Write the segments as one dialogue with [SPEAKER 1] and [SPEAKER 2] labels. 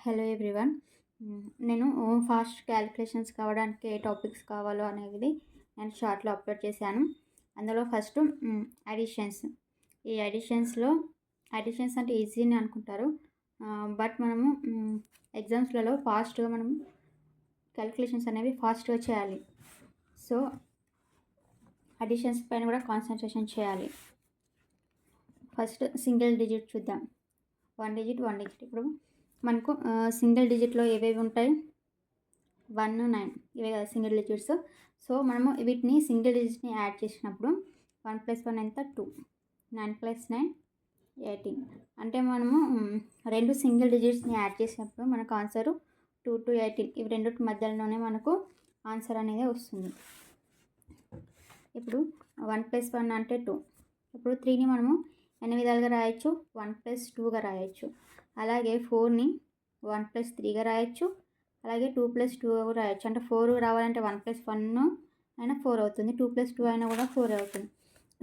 [SPEAKER 1] Hello everyone. నేను fast calculations కావడానికి ఏ topics కావాలో అనేది నేను షార్ట్లో అప్లోడ్ చేశాను. అందులో ఫస్ట్ అడిషన్స్. ఈ అడిషన్స్ అంటే ఈజీ అని అనుకుంటారు. బట్ మనము ఎగ్జామ్స్లలో ఫాస్ట్గా మనం క్యాలిక్యులేషన్స్ అనేవి ఫాస్ట్గా చేయాలి. సో అడిషన్స్ పైన కూడా కాన్సన్ట్రేషన్ చేయాలి. ఫస్ట్ సింగిల్ డిజిట్ చూద్దాం. One digit. ఇప్పుడు మనకు సింగిల్ డిజిట్లో ఏవేవి ఉంటాయి? 1, 9 ఇవే కదా సింగిల్ డిజిట్స్. సో మనము వీటిని సింగిల్ డిజిట్ని యాడ్ చేసినప్పుడు 1 + 1 ఎంత? 2. 9 + 9 18. అంటే మనము రెండు సింగిల్ డిజిట్స్ని యాడ్ చేసినప్పుడు మనకు ఆన్సరు 2 to 18. ఇవి రెండింటి మధ్యలోనే మనకు ఆన్సర్ అనేది వస్తుంది. ఇప్పుడు 1 + 1 అంటే 2. ఇప్పుడు 3ని మనము ఎన్ని విధాలుగా రాయొచ్చు? 1 + 2గా రాయొచ్చు. అలాగే 4ని 1 + 3గా రాయొచ్చు. అలాగే 2 + 2 కూడా రాయొచ్చు. అంటే 4 రావాలంటే 1 + 1 అయినా 4 అవుతుంది. 2 + 2 అయినా కూడా 4 అవుతుంది.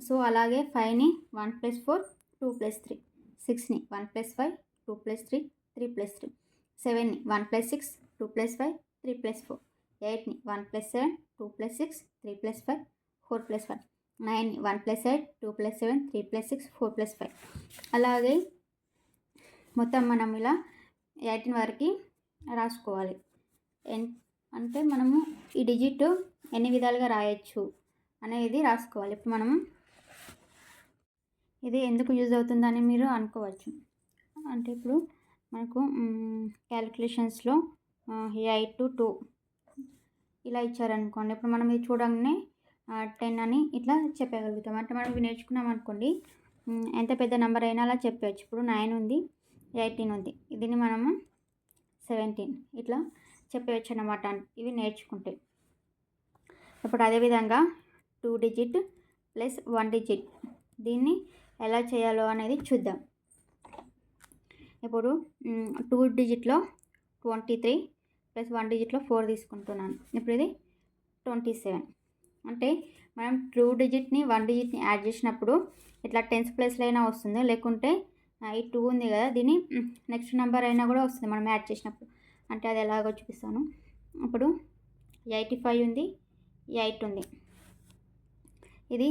[SPEAKER 1] సో అలాగే 5ని 1 + 4 2 + 3. 6ని 1 + 5 2 + 3 3 + 3. 7ని 1 + 6 2 + 5 3 + 4. 8ని 1 + 7 2 + 6 3 + 5 4 + 1. 9ని 1 + 8 2 + 7 3 + 6 4 + 5. అలాగే మొత్తం మనం ఇలా 18 వరకు రాసుకోవాలి. అంటే మనము ఈ డిజిట్ ఎన్ని విధాలుగా రాయొచ్చు అనేది రాసుకోవాలి. ఇప్పుడు మనము ఇది ఎందుకు యూజ్ అవుతుందని మీరు అనుకోవచ్చు. అంటే ఇప్పుడు మనకు క్యాలిక్యులేషన్స్లో 8 to 2 ఇలా ఇచ్చారనుకోండి. ఇప్పుడు మనం ఇది చూడంగానే 10 అని ఇట్లా చెప్పగలుగుతాం. అంటే మనం ఇవి నేర్చుకున్నాం అనుకోండి, ఎంత పెద్ద నెంబర్ అయినా అలా చెప్పవచ్చు. ఇప్పుడు 9 ఉంది, 18 ఉంది, దీన్ని మనము 17 ఇట్లా చెప్పవచ్చు అన్నమాట ఇవి నేర్చుకుంటే. ఇప్పుడు అదేవిధంగా 2 డిజిట్ ప్లస్ 1 డిజిట్ దీన్ని ఎలా చేయాలో అనేది చూద్దాం. ఇప్పుడు 2 డిజిట్లో 23 ప్లస్ 1 డిజిట్లో 4 తీసుకుంటున్నాను. ఇప్పుడు ఇది 27. అంటే మనం 2 డిజిట్ని 1 డిజిట్ని యాడ్ చేసినప్పుడు ఇట్లా టెన్స్ ప్లేస్లో అయినా వస్తుంది, లేకుంటే ఈ 2 ఉంది కదా దీన్ని నెక్స్ట్ నెంబర్ అయినా కూడా వస్తుంది మనం యాడ్ చేసినప్పుడు. అంటే అది ఎలాగో చూపిస్తాను. ఇప్పుడు 85 ఉంది, 8 ఉంది. ఇది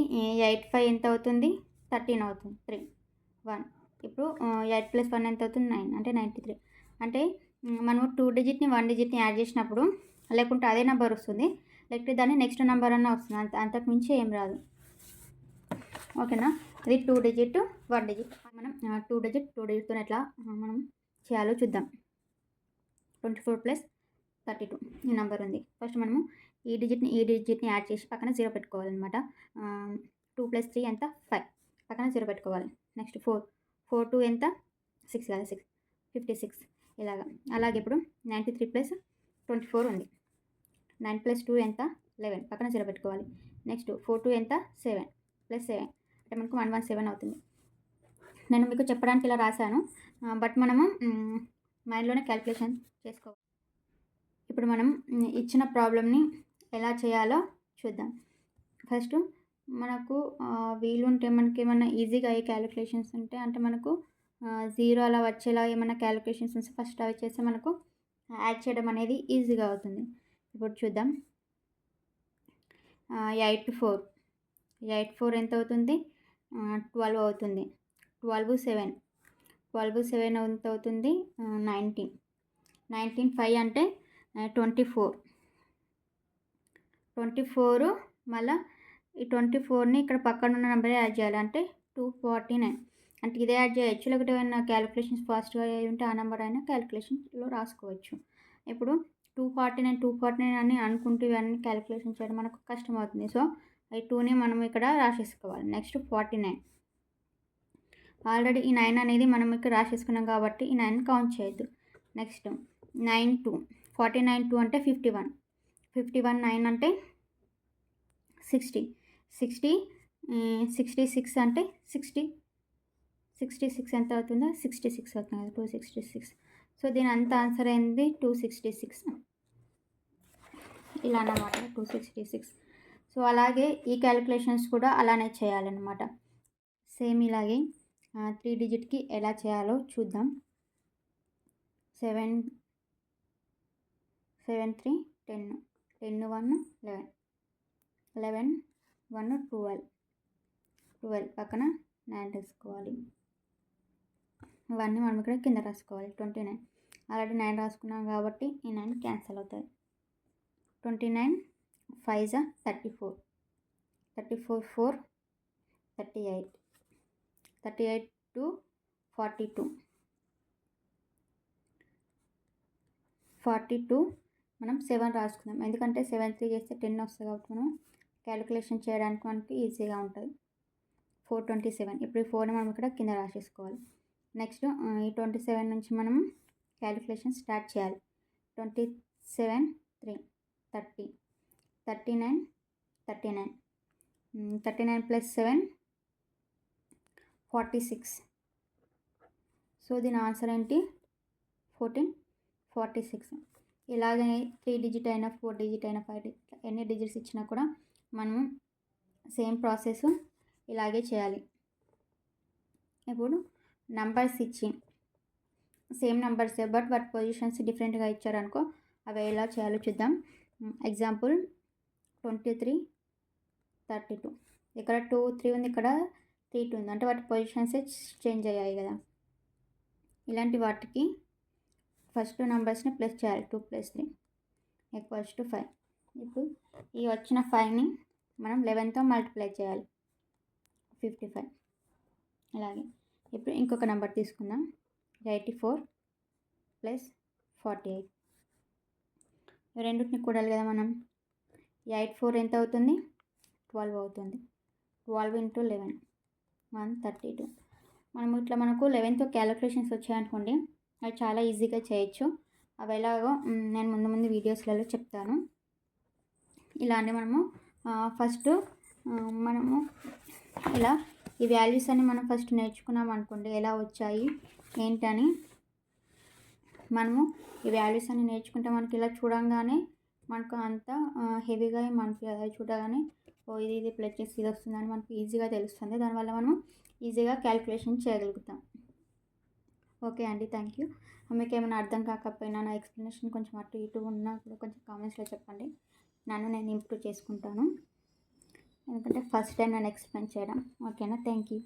[SPEAKER 1] 85 ఎంత అవుతుంది? 13 అవుతుంది. 3 1. ఇప్పుడు 8 + 1 ఎంత అవుతుంది? 9. అంటే 93. అంటే మనం 2 డిజిట్ని 1 డిజిట్ని యాడ్ చేసినప్పుడు లేకుంటే అదే నెంబర్ వస్తుంది, లేకపోతే దాన్ని నెక్స్ట్ నెంబర్ అన్న వస్తుంది. అంతకు మించి ఏం రాదు. ఓకేనా? ఇది 2 డిజిట్ 1 డిజిట్. మనం 2 డిజిట్తో ఎట్లా మనం చేయాలో చూద్దాం. 24 + 32 ఈ నెంబర్ ఉంది. ఫస్ట్ మనము ఈ డిజిట్ని యాడ్ చేసి పక్కన 0 పెట్టుకోవాలన్నమాట. 2 + 3 ఎంత? 5. పక్కన 0 పెట్టుకోవాలి. నెక్స్ట్ 4 2 ఎంత? 6 కదా, 6 56 ఇలాగా. అలాగే ఇప్పుడు 93 + 24 ఉంది. 9 + 2 ఎంత? 11. పక్కన 0 పెట్టుకోవాలి. నెక్స్ట్ 4 2 ఎంత? 7 + 7 అంటే మనకు 117 అవుతుంది. నేను మీకు చెప్పడానికి ఇలా రాశాను, బట్ మనము మైండ్లోనే క్యాలిక్యులేషన్ చేసుకోవాలి. ఇప్పుడు మనం ఇచ్చిన ప్రాబ్లమ్ని ఎలా చేయాలో చూద్దాం. ఫస్ట్ మనకు వీలుంటే మనకి ఏమన్నా ఈజీగా అయ్యే క్యాలిక్యులేషన్స్ ఉంటే, అంటే మనకు 0 అలా వచ్చేలా ఏమైనా క్యాలిక్యులేషన్స్ ఉంటే ఫస్ట్ అవి చేస్తే మనకు యాడ్ చేయడం అనేది ఈజీగా అవుతుంది. ఇప్పుడు చూద్దాం. 8 4 ఎంత అవుతుంది? 12 అవుతుంది. 12 7 ఎంత అవుతుంది? 19 5 అంటే 24 మళ్ళీ ఈ 24ని ఇక్కడ పక్కన ఉన్న నెంబర్ యాడ్ చేయాలి. అంటే 249. అంటే ఇదే యాడ్ చేయొచ్చు, లేకపోతే ఏమైనా క్యాలిక్యులేషన్స్ ఫాస్ట్గా అయ్యి ఉంటే ఆ నెంబర్ అయినా క్యాలిక్యులేషన్లో రాసుకోవచ్చు. ఇప్పుడు 249 అని అనుకుంటూ ఇవన్నీ క్యాలిక్యులేషన్ చేయడం మనకు కష్టం అవుతుంది. సో ఈ 2ని మనం ఇక్కడ రాసేసుకోవాలి. నెక్స్ట్ 49. ఆల్రెడీ ఈ 9 అనేది మనం ఇక్కడ రాసేసుకున్నాం కాబట్టి ఈ 9 కౌంట్ చేయొద్దు. నెక్స్ట్ 9 2 49 2 అంటే 51. 9 అంటే 60 66 అంటే 66 ఎంత అవుతుందో? 66 అవుతుంది. 266. సో దీని అంత ఆన్సర్ అయింది 266 ఇలా అన్నమాట. 266. సో అలాగే ఈ క్యాలిక్యులేషన్స్ కూడా అలానే చేయాలన్నమాట. సేమ్ ఇలాగే 3 డిజిట్కి ఎలా చేయాలో చూద్దాం. 7 7 3 10, 10 1 11, 11 1 12, 12 పక్కన 9 తీసుకోవాలి. ఇవన్నీ మనం ఇక్కడ కింద రాసుకోవాలి. 29 ఆల్రెడీ 9 రాసుకున్నాం కాబట్టి ఈ 9 క్యాన్సిల్ అవుతుంది. 29 5 34, 34 4 38, 38 2 42, 42 మనం 7 రాసుకుందాం. ఎందుకంటే 7 3 చేస్తే 10 వస్తుంది కాబట్టి మనం క్యాలిక్యులేషన్ చేయడానికి మనకి ఈజీగా ఉంటుంది. 427. ఇప్పుడు ఈ 4ని మనం ఇక్కడ కింద రాసేసుకోవాలి. నెక్స్ట్ ఈ 27 నుంచి మనం క్యాలిక్యులేషన్ స్టార్ట్ చేయాలి. 27 3 30, 39 39, 39 + 7 46. సో దీని ఆన్సర్ ఏంటి? 1446. ఇలాగే 3 డిజిట్ అయినా 4 డిజిట్ అయినా 5 డిజిట్ ఎన్ని డిజిట్స్ ఇచ్చినా కూడా మనము సేమ్ ప్రాసెస్ ఇలాగే చేయాలి. ఇప్పుడు నంబర్స్ ఇచ్చి సేమ్ నంబర్స్ బట్ వాటి పొజిషన్స్ డిఫరెంట్గా ఇచ్చారనుకో అవి ఎలా చేయాలో చూద్దాం. ఎగ్జాంపుల్ 23 32. ఇక్కడ 2 3 ఉంది, ఇక్కడ 3 2 ఉంది, అంటే వాటి పొజిషన్స్ చేంజ్ అయ్యాయి కదా. ఇలాంటి వాటికి ఫస్ట్ నెంబర్స్ని ప్లస్ చేయాలి. 2 + 3 = 5. ఇప్పుడు ఈ వచ్చిన 5ని మనం 11తో మల్టిప్లై చేయాలి. 55. అలాగే ఇప్పుడు ఇంకొక నెంబర్ తీసుకుందాం. 84 + 48. రెండింటిని కూడాలి కదా మనం. 84 ఎంత అవుతుంది? 12 అవుతుంది. 12 × 11 132. మనం ఇట్లా మనకు 11తో క్యాలిక్యులేషన్స్ వచ్చాయనుకోండి అవి చాలా ఈజీగా చేయొచ్చు. అవి ఎలాగో నేను ముందు వీడియోస్లలో చెప్తాను. ఇలానే మనము ఫస్ట్ మనము ఇలా ఈ వాల్యూస్ అన్ని మనం ఫస్ట్ నేర్చుకున్నాం అనుకోండి ఎలా వచ్చాయి ఏంటని. మనము ఈ వాల్యూస్ అన్ని నేర్చుకుంటే మనకి ఇలా చూడంగానే మనకు అంత హెవీగా మనకి చూడగానే ఇది ప్లస్ చేసి ఇది వస్తుందని మనకు ఈజీగా తెలుస్తుంది. దానివల్ల మనం ఈజీగా క్యాలిక్యులేషన్ చేయగలుగుతాం. ఓకే అండి, థ్యాంక్ యూ. మీకు ఏమైనా అర్థం కాకపోయినా నా ఎక్స్ప్లెనేషన్ కొంచెం అటు ఇటు ఉన్నా కూడా కొంచెం కామెంట్స్లో చెప్పండి. నేను ఇంప్రూవ్ చేసుకుంటాను, ఎందుకంటే ఫస్ట్ టైం నేను ఎక్స్ప్లెయిన్ చేయడం. ఓకేనా, థ్యాంక్ యూ.